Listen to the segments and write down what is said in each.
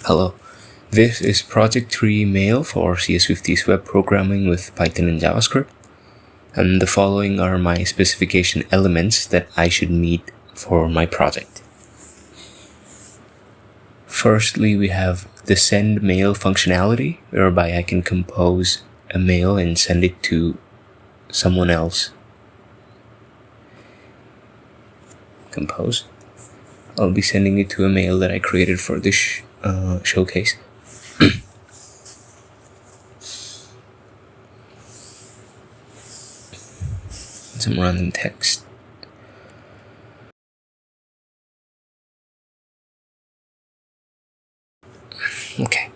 Hello, this is Project 3 mail for CS50's web programming with Python and JavaScript, and the following are my specification elements that I should meet for my project. Firstly, we have the send mail functionality, whereby I can compose a mail and send it to someone else. Compose. I'll be sending it to a mail that I created for this showcase. Some random text. Okay.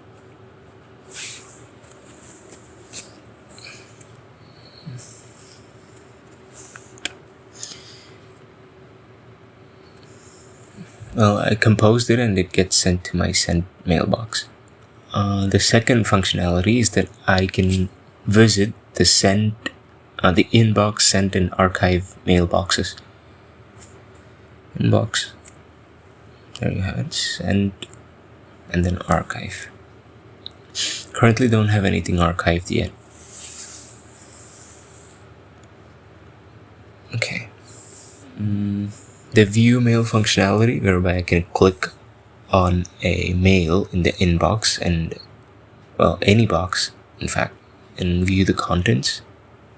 Well, I composed it and it gets sent to my sent mailbox. The second functionality is that I can visit the the inbox, sent, and archive mailboxes. Inbox. There you have it. Send, and then archive. Currently don't have anything archived yet. Okay. The view mail functionality, whereby I can click on a mail in the inbox and, well, any box, in fact, and view the contents,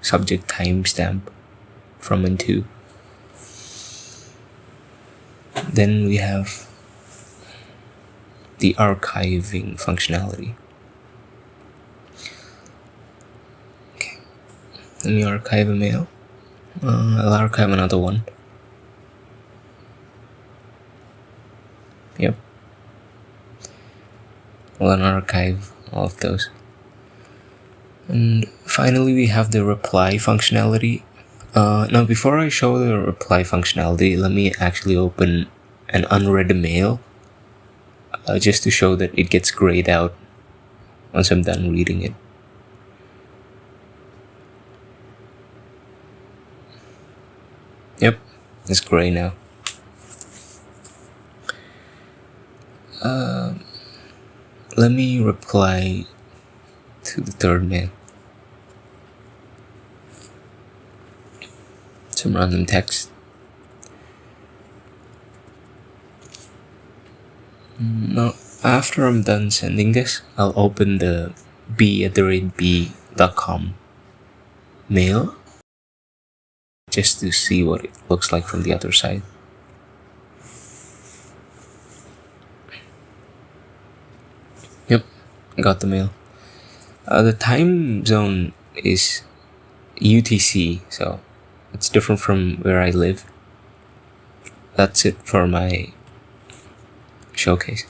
subject, timestamp, from and to. Then we have the archiving functionality. Okay, let me archive a mail. I'll archive another one. Yep. I'll unarchive all of those. And finally, we have the reply functionality. Now, before I show the reply functionality, let me actually open an unread mail, just to show that it gets grayed out once I'm done reading it. Yep, it's gray now. Let me reply to the third mail. Some random text. Now, after I'm done sending this, I'll open the b@b.com mail just to see what it looks like from the other side. Yep, got the mail. The time zone is UTC, so it's different from where I live. That's it for my showcase.